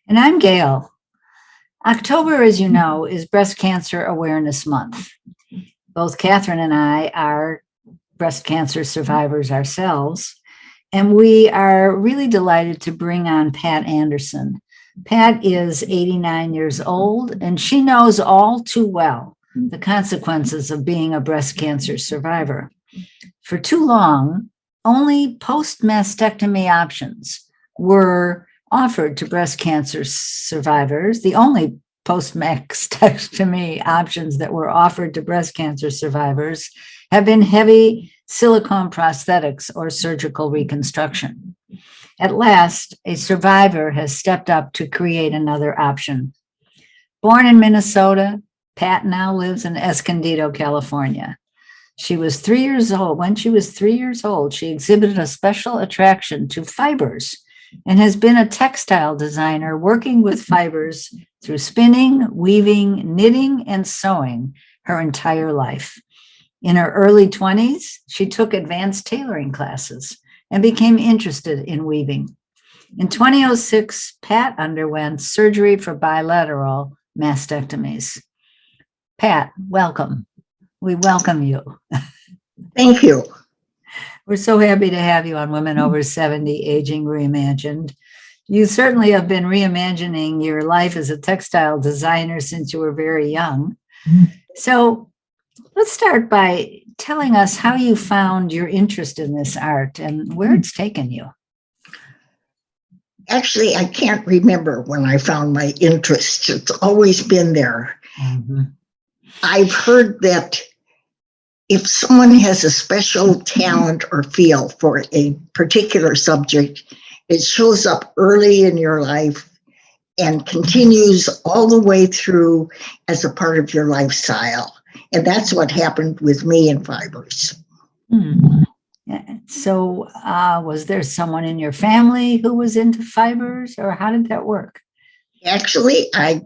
And I'm Gail. October, as you know, is Breast Cancer Awareness Month. Both Catherine and I are breast cancer survivors ourselves, and we are really delighted to bring on Pat Anderson. Pat is 89 years old, and she knows all too well the consequences of being a breast cancer survivor. For too long, only post-mastectomy options were offered to breast cancer survivors. The only post-mastectomy options that were offered to breast cancer survivors have been heavy silicone prosthetics or surgical reconstruction. At last, a survivor has stepped up to create another option. Born in Minnesota, Pat now lives in Escondido, California. She was 3 years old. When she was 3 years old, she exhibited a special attraction to fibers and has been a textile designer working with fibers through spinning, weaving, knitting, and sewing her entire life. In her early 20s, she took advanced tailoring classes and became interested in weaving. In 2006, Pat underwent surgery for bilateral mastectomies. Pat, welcome. We welcome you. Thank you. We're so happy to have you on Women Over 70 Aging Reimagined. You certainly have been reimagining your life as a textile designer since you were very young. So let's start by telling us how you found your interest in this art and where it's taken you. Actually, I can't remember when I found my interest. It's always been there. Mm-hmm. I've heard that if someone has a special talent or feel for a particular subject, it shows up early in your life and continues all the way through as a part of your lifestyle. And that's what happened with me in fibers. So was there someone in your family who was into fibers, or how did that work? Actually, I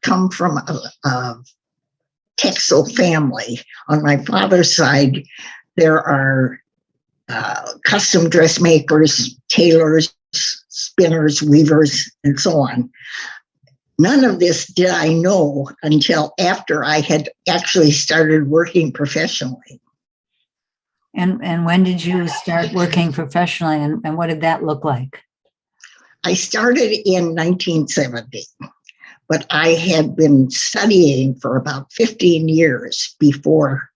come from a textile family. On my father's side, there are custom dressmakers, tailors, spinners, weavers, and so on. None of this did I know until after I had actually started working professionally. And when did you start working professionally, and what did that look like? I started in 1970. But I had been studying for about 15 years before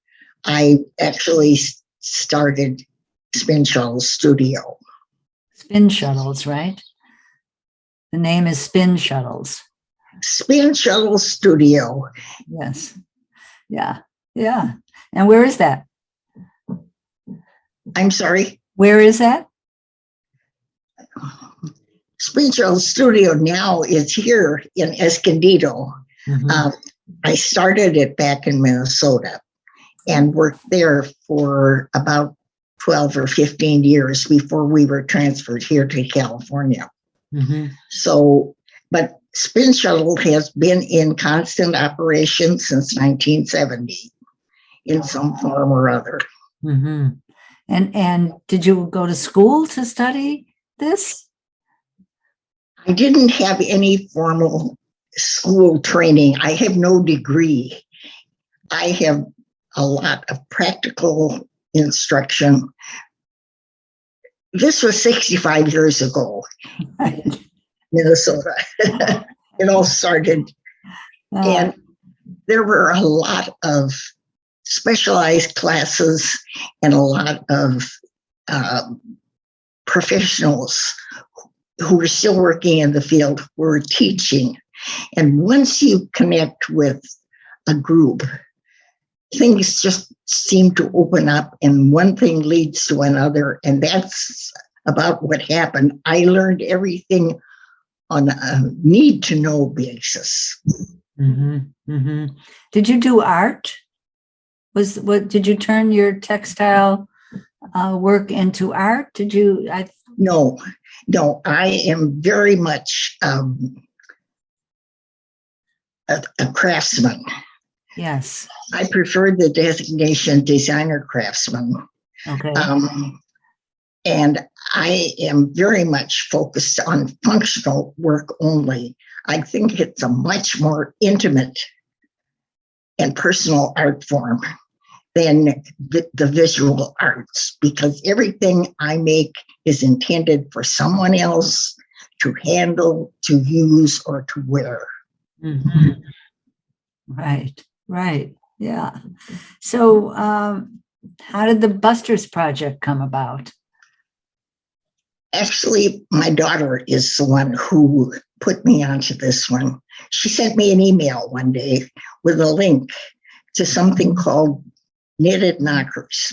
I actually started Spin Shuttle Studio. Spin Shuttles, right? The name is Spin Shuttles. Spin Shuttle Studio. Yes. Yeah. Yeah. And where is that? I'm sorry? Where is that? Spin Shuttle Studio now is here in Escondido. Mm-hmm. I started it back in Minnesota and worked there for about 12 or 15 years before we were transferred here to California. Mm-hmm. So, but Spin Shuttle has been in constant operation since 1970 in some form or other. Mm-hmm. And did you go to school to study this? I didn't have any formal school training. I have no degree. I have a lot of practical instruction. This was 65 years ago in Minnesota. It all started. And there were a lot of specialized classes and a lot of professionals who were still working in the field were teaching. And once you connect with a group, things just seem to open up and one thing leads to another. And that's about what happened. I learned everything on a need to know basis. Mm-hmm. Mm-hmm. Did you do art? Did you turn your textile work into art? Did you? No, I am very much a craftsman. Yes. I prefer the designation designer craftsman. Okay. And I am very much focused on functional work only. I think it's a much more intimate and personal art form than the visual arts, because everything I make is intended for someone else to handle, to use, or to wear. Mhm. Right. Yeah. So, how did the Busters project come about? Actually, my daughter is the one who put me onto this one. She sent me an email one day with a link to something called Knitted Knockers.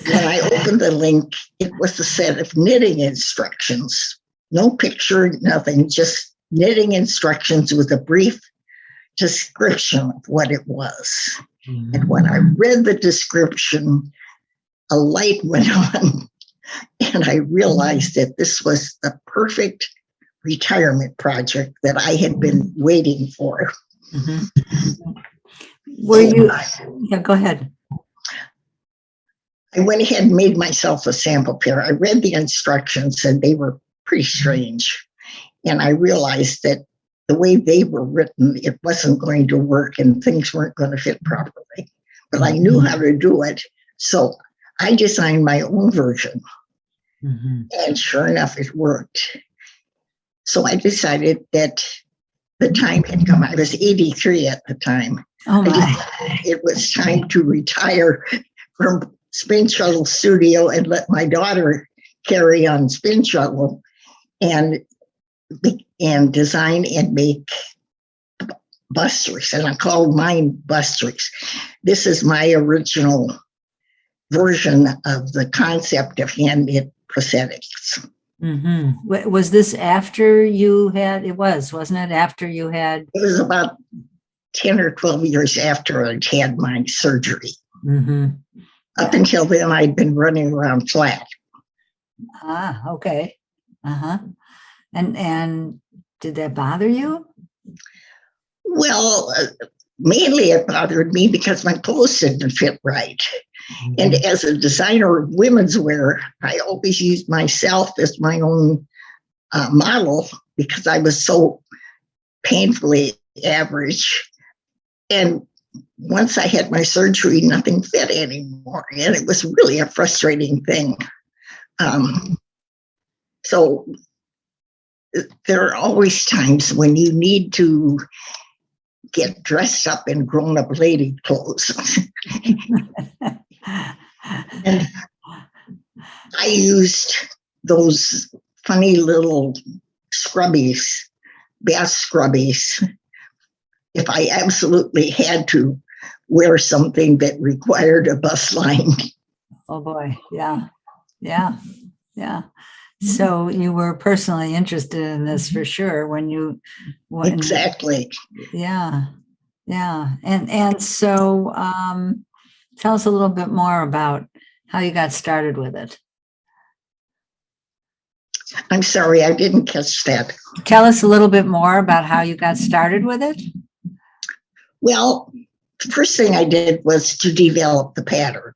When I opened the link, it was a set of knitting instructions. No picture, nothing, just knitting instructions with a brief description of what it was. And when I read the description, a light went on, and I realized that this was the perfect retirement project that I had been waiting for. Mm-hmm. Were you? Yeah, go ahead. I went ahead and made myself a sample pair. I read the instructions and they were pretty strange. And I realized that the way they were written, it wasn't going to work and things weren't going to fit properly. But I knew how to do it. So I designed my own version. Mm-hmm. And sure enough, it worked. So I decided that the time had come. I was 83 at the time. Oh my. It was time to retire from Spin Shuttle Studio and let my daughter carry on Spin Shuttle and design and make busters. And I called mine busters. This is my original version of the concept of handmade prosthetics. Mm-hmm. Was this after you had, it was, wasn't it? After you had? It was about 10 or 12 years after I'd had my surgery. Mm-hmm. Up until then, I'd been running around flat. Ah, okay. Uh-huh. And did that bother you? Well, mainly it bothered me because my clothes didn't fit right. Mm-hmm. And as a designer of women's wear, I always used myself as my own model because I was so painfully average. And once I had my surgery, nothing fit anymore. And it was really a frustrating thing. So there are always times when you need to get dressed up in grown-up lady clothes. And I used those funny little scrubbies, bath scrubbies, if I absolutely had to wear something that required a bust line. Oh boy, yeah. So you were personally interested in this for sure Exactly. Yeah. And so tell us a little bit more about how you got started with it. I'm sorry, I didn't catch that. Tell us a little bit more about how you got started with it. Well, the first thing I did was to develop the pattern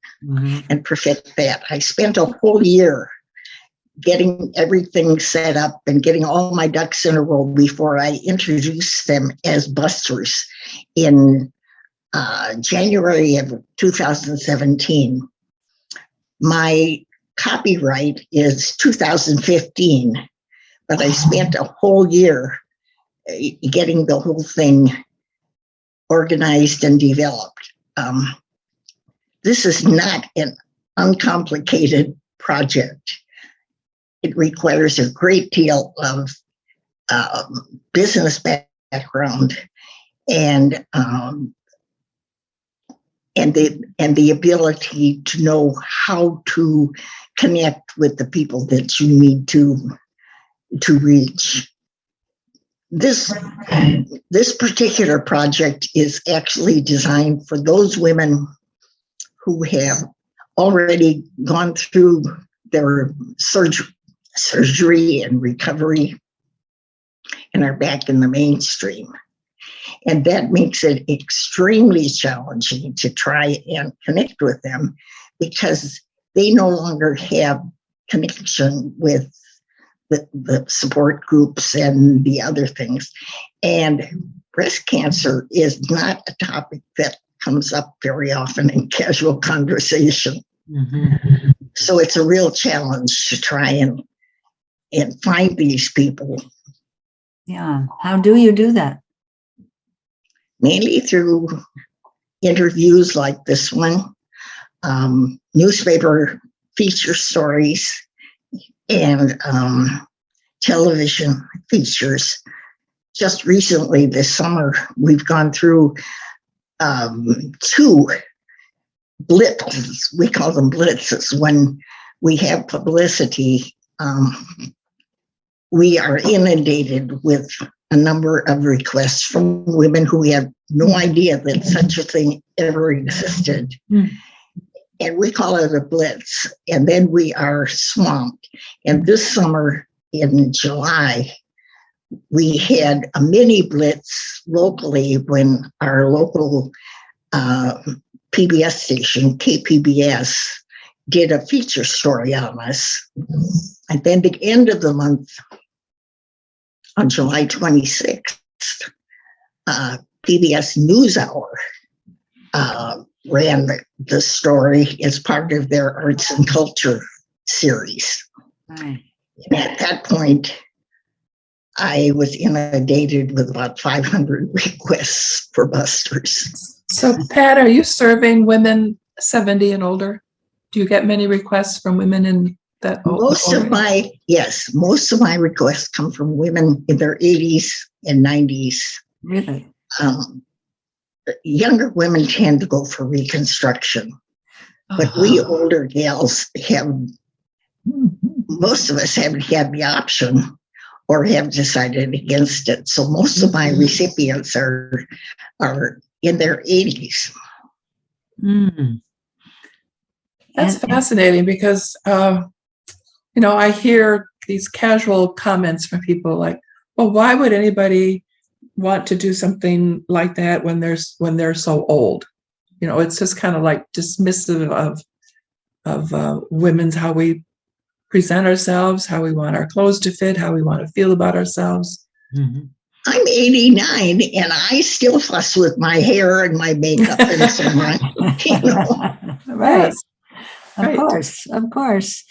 and perfect that. I spent a whole year getting everything set up and getting all my ducks in a row before I introduced them as busters in January of 2017. My copyright is 2015, but I spent a whole year getting the whole thing organized and developed. This is not an uncomplicated project. It requires a great deal of business background and the ability to know how to connect with the people that you need to reach. This particular project is actually designed for those women who have already gone through their surgery and recovery and are back in the mainstream. And that makes it extremely challenging to try and connect with them because they no longer have connection with the support groups and the other things. And breast cancer is not a topic that comes up very often in casual conversation. Mm-hmm. So it's a real challenge to try and find these people. Yeah. How do you do that? Mainly through interviews like this one, newspaper feature stories, and television features. Just recently this summer, we've gone through 2 blitzes. We call them blitzes. When we have publicity, we are inundated with a number of requests from women who have no idea that such a thing ever existed. Mm. And we call it a blitz. And then we are swamped. And this summer in July, we had a mini blitz locally when our local PBS station, KPBS, did a feature story on us. And then the end of the month, on July 26th, PBS NewsHour ran the story as part of their arts and culture series. And at that point, I was inundated with about 500 requests for busters. So, Pat, are you serving women 70 and older? Do you get many requests from women in that? Most of my requests come from women in their 80s and 90s. Really? Younger women tend to go for reconstruction, but we older gals most of us haven't had the option or have decided against it. So most of my recipients are in their 80s. Mm. That's fascinating because, I hear these casual comments from people like, well, why would anybody want to do something like that when they're so old? It's just kind of like dismissive of women's, how we present ourselves, how we want our clothes to fit, how we want to feel about ourselves. Mm-hmm. I'm 89 and I still fuss with my hair and my makeup and so on. Right. Of course.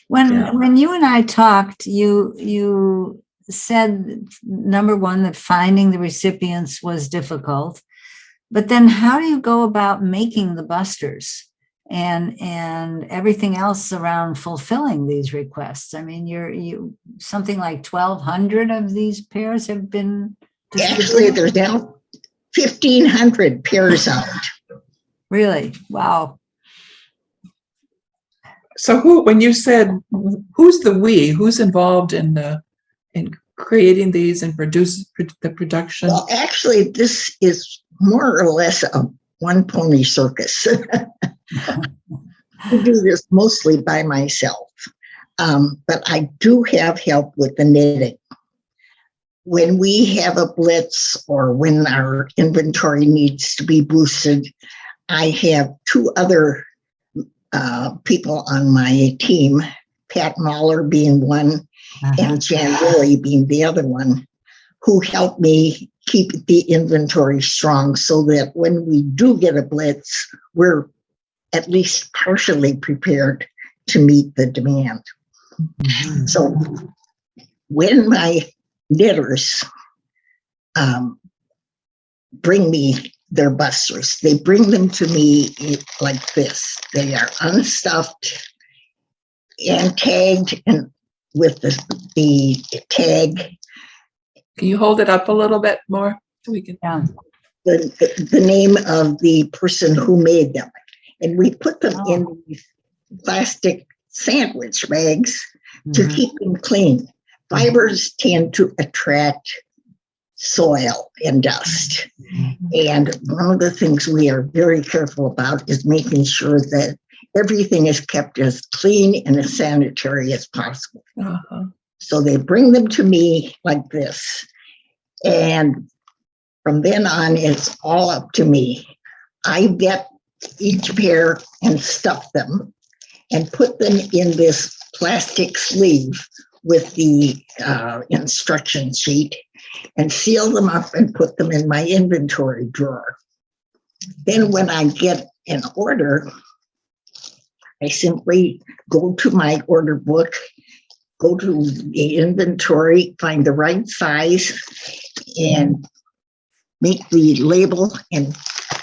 When you and I talked, you said, number one, that finding the recipients was difficult, but then how do you go about making the busters and everything else around fulfilling these requests? I mean, you something like 1,200 of these pairs have been distributed? Actually, there's now 1,500 pairs out. Really? Wow. So when you said, who's the we? Who's involved in creating these and the production? Well, actually, this is more or less a one-pony circus. I do this mostly by myself, but I do have help with the knitting. When we have a blitz or when our inventory needs to be boosted, I have 2 other people on my team, Pat Mahler being one, and Jan Willie being the other one, who help me keep the inventory strong so that when we do get a blitz, we're at least partially prepared to meet the demand. Mm-hmm. So when my knitters bring me their busters, they bring them to me like this. They are unstuffed and tagged, and with the tag. Can you hold it up a little bit more so we can? Yeah. The name of the person who made them. And we put them in these plastic sandwich bags to keep them clean. Fibers tend to attract soil and dust. And one of the things we are very careful about is making sure that everything is kept as clean and as sanitary as possible. So they bring them to me like this. And from then on, it's all up to me. I vet each pair and stuff them. and put them in this plastic sleeve with the instruction sheet and seal them up and put them in my inventory drawer. Then when I get an order, I simply go to my order book, go to the inventory, find the right size, and make the label. And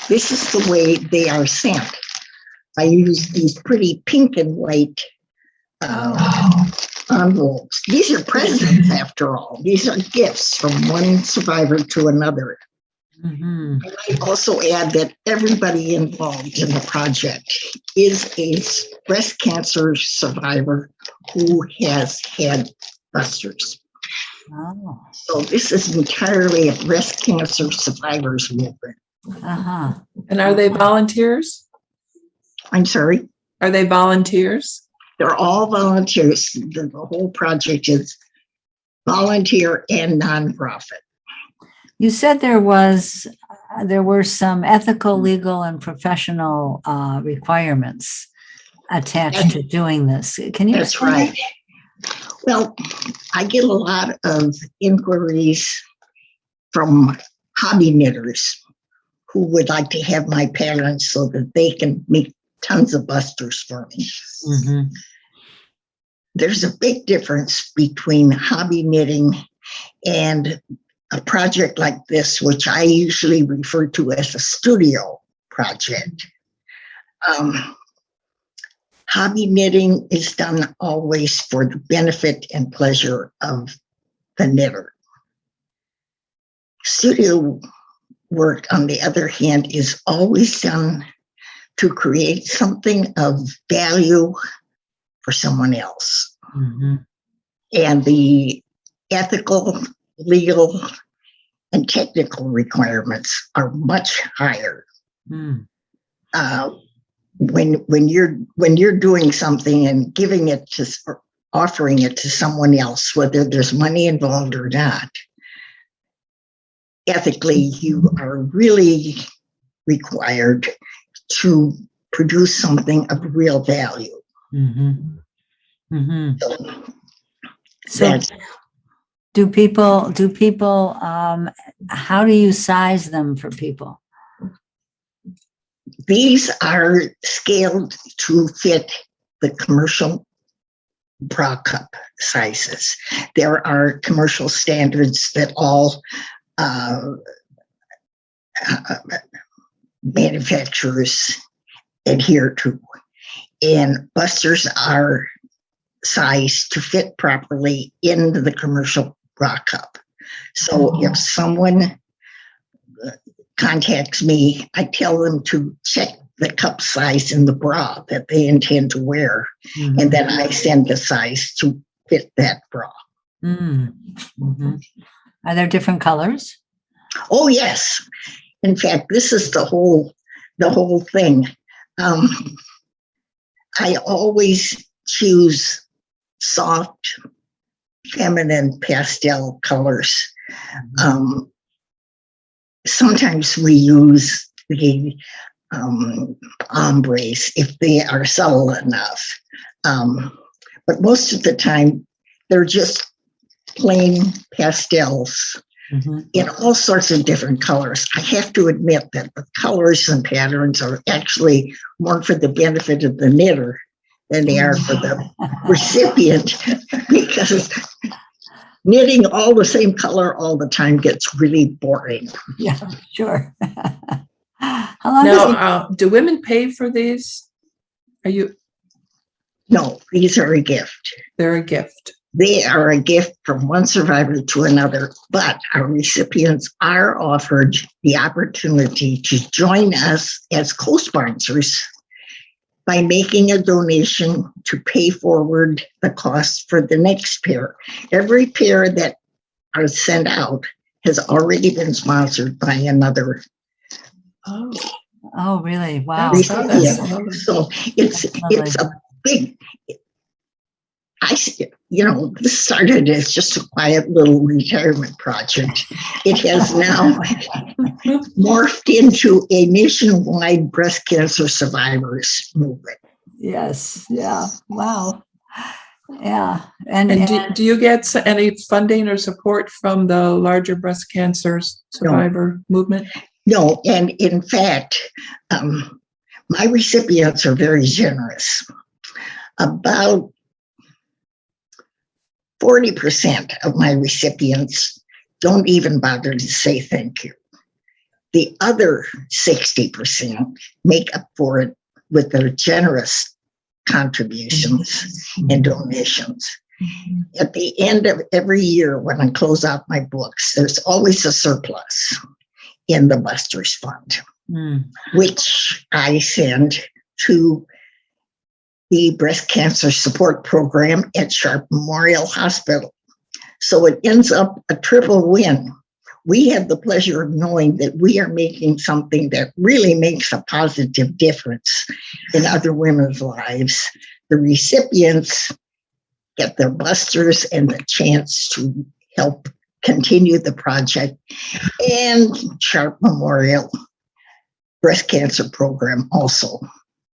this is the way they are sent. I use these pretty pink and white envelopes. These are presents, after all. These are gifts from one survivor to another. Mm-hmm. I also add that everybody involved in the project is a breast cancer survivor who has had busters. Oh. So this is entirely a breast cancer survivors movement. Uh-huh. And are they volunteers? I'm sorry? Are they volunteers? They're all volunteers. The whole project is volunteer and nonprofit. You said there were some ethical, legal, and professional requirements attached to doing this. Can you That's explain right. Well, I get a lot of inquiries from hobby knitters who would like to have my patterns so that they can make tons of busters for me. Mm-hmm. There's a big difference between hobby knitting and a project like this, which I usually refer to as a studio project. Hobby knitting is done always for the benefit and pleasure of the knitter. Studio work, on the other hand, is always done to create something of value for someone else. Mm-hmm. And the ethical, legal, and technical requirements are much higher. Mm. When you're doing something and giving it to, or offering it to someone else, whether there's money involved or not, ethically, you are really required to produce something of real value. Mm-hmm. Mm-hmm. So That's, do people, how do you size them for people? these are scaled to fit the commercial bra cup sizes. There are commercial standards that all manufacturers adhere to, and busters are sized to fit properly into the commercial bra cup. So if someone contacts me, I tell them to check the cup size in the bra that they intend to wear, Mm-hmm. and then I send the size to fit that bra. Mm-hmm. Are there different colors? Oh yes, in fact, this is the whole thing. I always choose soft, feminine pastel colors. Sometimes we use the ombres if they are subtle enough. But most of the time, they're just plain pastels in all sorts of different colors. I have to admit that the colors and patterns are actually more for the benefit of the knitter than they are for the recipient, because knitting all the same color all the time gets really boring. Yeah, sure. How long Now, do women pay for these? No, these are a gift. They're a gift. They are a gift from one survivor to another, but our recipients are offered the opportunity to join us as co-sponsors by making a donation to pay forward the cost for the next pair. Every pair that are sent out has already been sponsored by another. Oh, really? Wow. recipient. So it's a big. This started as just a quiet little retirement project. It has now morphed into a nationwide breast cancer survivors movement. Yes. Yeah. Wow. Yeah. And, And do you get any funding or support from the larger breast cancer survivor movement? No, and in fact, my recipients are very generous. About 40% of my recipients don't even bother to say thank you. The other 60% make up for it with their generous contributions and donations. At the end of every year, when I close out my books, there's always a surplus in the Buster's Fund, which I send to the breast cancer support program at Sharp Memorial Hospital. So it ends up a triple win. We have the pleasure of knowing that we are making something that really makes a positive difference in other women's lives. The recipients get their busters and the chance to help continue the project, and Sharp Memorial Breast Cancer Program also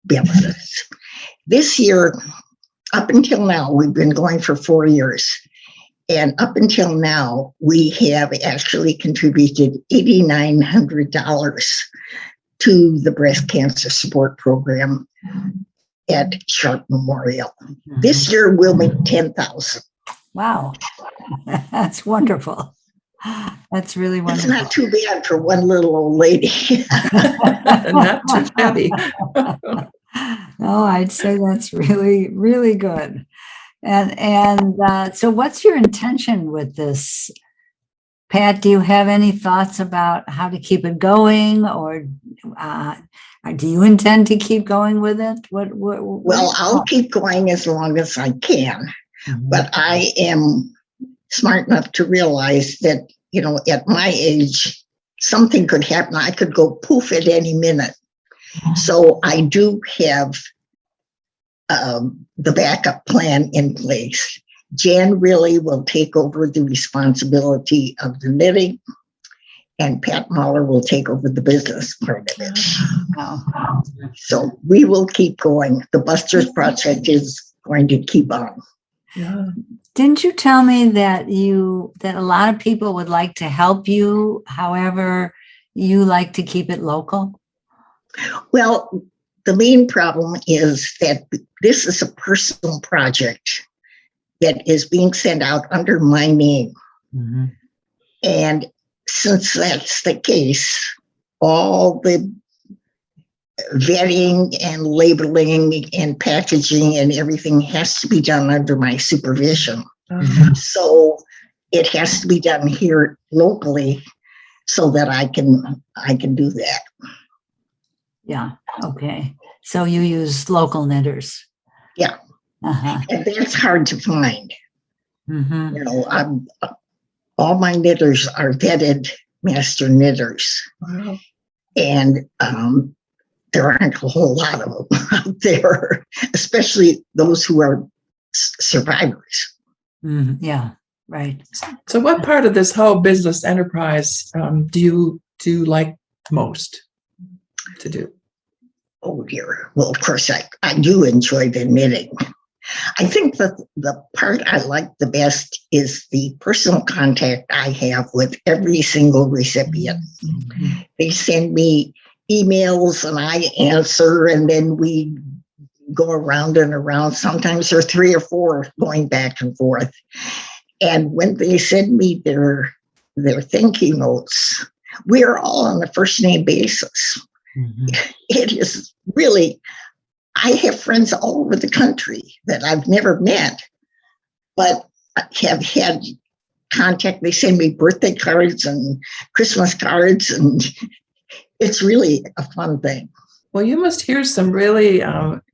benefits. This year, up until now, we've been going for 4 years. And up until now, we have actually contributed $8,900 to the breast cancer support program at Sharp Memorial. This year, we'll make $10,000. Wow. That's wonderful. That's really wonderful. It's not too bad for one little old lady. Not too shabby. No, I'd say that's really, really good. And so what's your intention with this? Pat, do you have any thoughts about how to keep it going, or do you intend to keep going with it? Well, I'll keep going as long as I can, but I am smart enough to realize that, you know, at my age, something could happen. I could go poof at any minute. So I do have the backup plan in place. Jan really will take over the responsibility of the knitting, and Pat Mahler will take over the business part of it. Wow. So we will keep going. The Busters Project is going to keep on. Yeah. Didn't you tell me that a lot of people would like to help you, however, you like to keep it local? Well, the main problem is that this is a personal project that is being sent out under my name. And since that's the case, all the vetting and labeling and packaging and everything has to be done under my supervision. So it has to be done here locally so that I can do that. Yeah. Okay. So you use local knitters. Yeah. And that's hard to find. You know, all my knitters are vetted master knitters. Wow. And there aren't a whole lot of them out there, especially those who are survivors. Yeah, right. So what part of this whole business enterprise do you like most to do? Oh dear. Well, of course, I do enjoy the knitting. I think that the part I like the best is the personal contact I have with every single recipient. They send me emails and I answer, and then we go around and around. Sometimes there are 3 or 4 going back and forth. And when they send me their thank you notes, we are all on a first name basis. It is really, I have friends all over the country that I've never met, but have had contact. They send me birthday cards and Christmas cards, and it's really a fun thing. Well, you must hear some really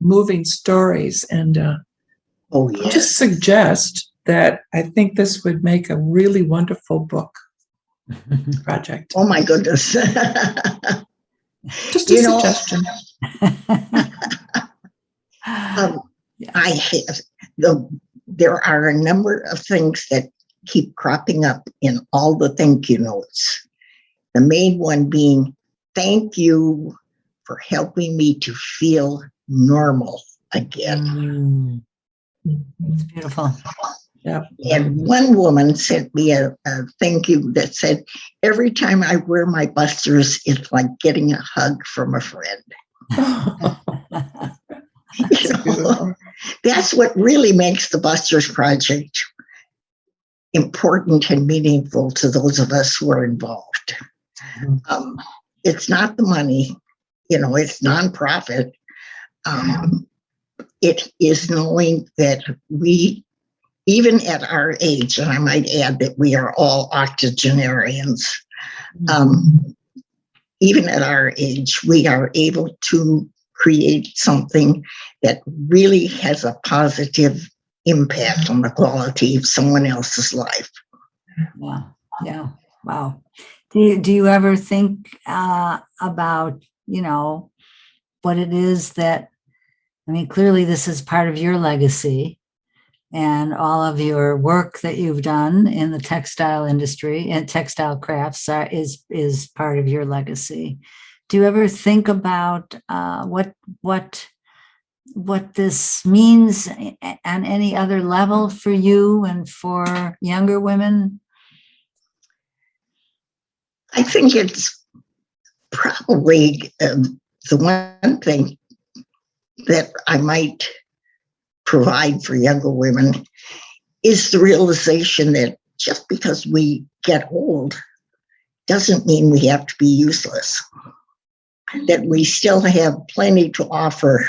moving stories, and Oh, yes. just suggest that I think this would make a really wonderful book project. Oh my goodness. Just a suggestion. I have there are a number of things that keep cropping up in all the thank you notes. The main one being, thank you for helping me to feel normal again. It's beautiful. Yeah. And one woman sent me a thank you that said, every time I wear my busters, it's like getting a hug from a friend. You know, that's what really makes the Busters Project important and meaningful to those of us who are involved. It's not the money, you know, it's nonprofit. It is knowing that we, even at our age, and I might add that we are all octogenarians, even at our age, we are able to create something that really has a positive impact on the quality of someone else's life. Yeah. Wow. Do you ever think about, you know, what it is that, I mean, clearly this is part of your legacy and all of your work that you've done in the textile industry and textile crafts is part of your legacy. Do you ever think about what this means on any other level for you and for younger women? I think it's probably the one thing that I might provide for younger women is the realization that just because we get old doesn't mean we have to be useless, that we still have plenty to offer,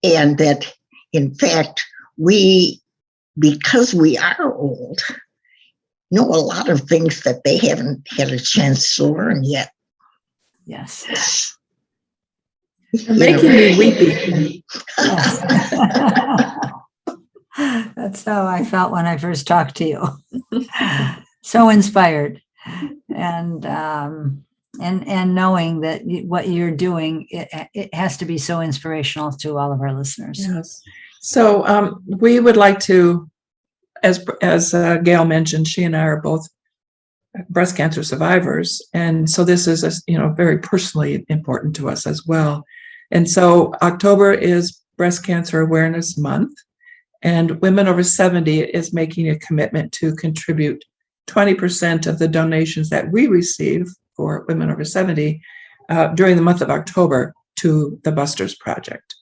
and that in fact because we are old, know a lot of things that they haven't had a chance to learn yet. Yes. You're making me weepy. That's how I felt when I first talked to you. So inspired, and knowing that what you're doing, it has to be so inspirational to all of our listeners. Yes. So we would like to, as Gail mentioned, she and I are both breast cancer survivors, and so this is very personally important to us as well. And so October is Breast Cancer Awareness Month, and Women Over 70 is making a commitment to contribute 20% of the donations that we receive for Women Over 70 during the month of October to the Busters Project.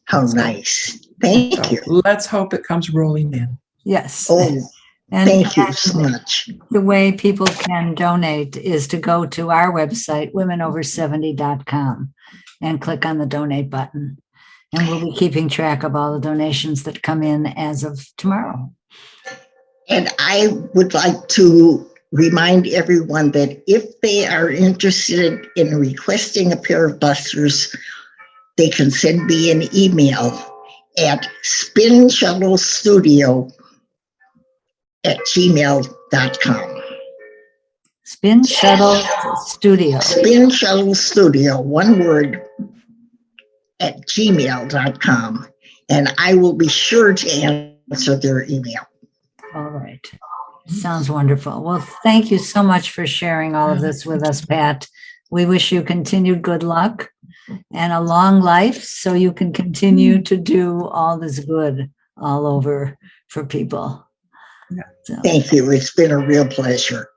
How nice. Thank you. Let's hope it comes rolling in. Yes. Oh, and thank you so much. The way people can donate is to go to our website, womenover70.com, and click on the donate button. And we'll be keeping track of all the donations that come in as of tomorrow. And I would like to remind everyone that if they are interested in requesting a pair of busters, they can send me an email at spinshuttlestudio@gmail.com. Spin Shuttle Studio. Spin Shuttle Studio, one word, at gmail.com. And I will be sure to answer their email. All right. Sounds wonderful. Well, thank you so much for sharing all of this with us, Pat. We wish you continued good luck and a long life so you can continue to do all this good all over for people. Thank you. It's been a real pleasure.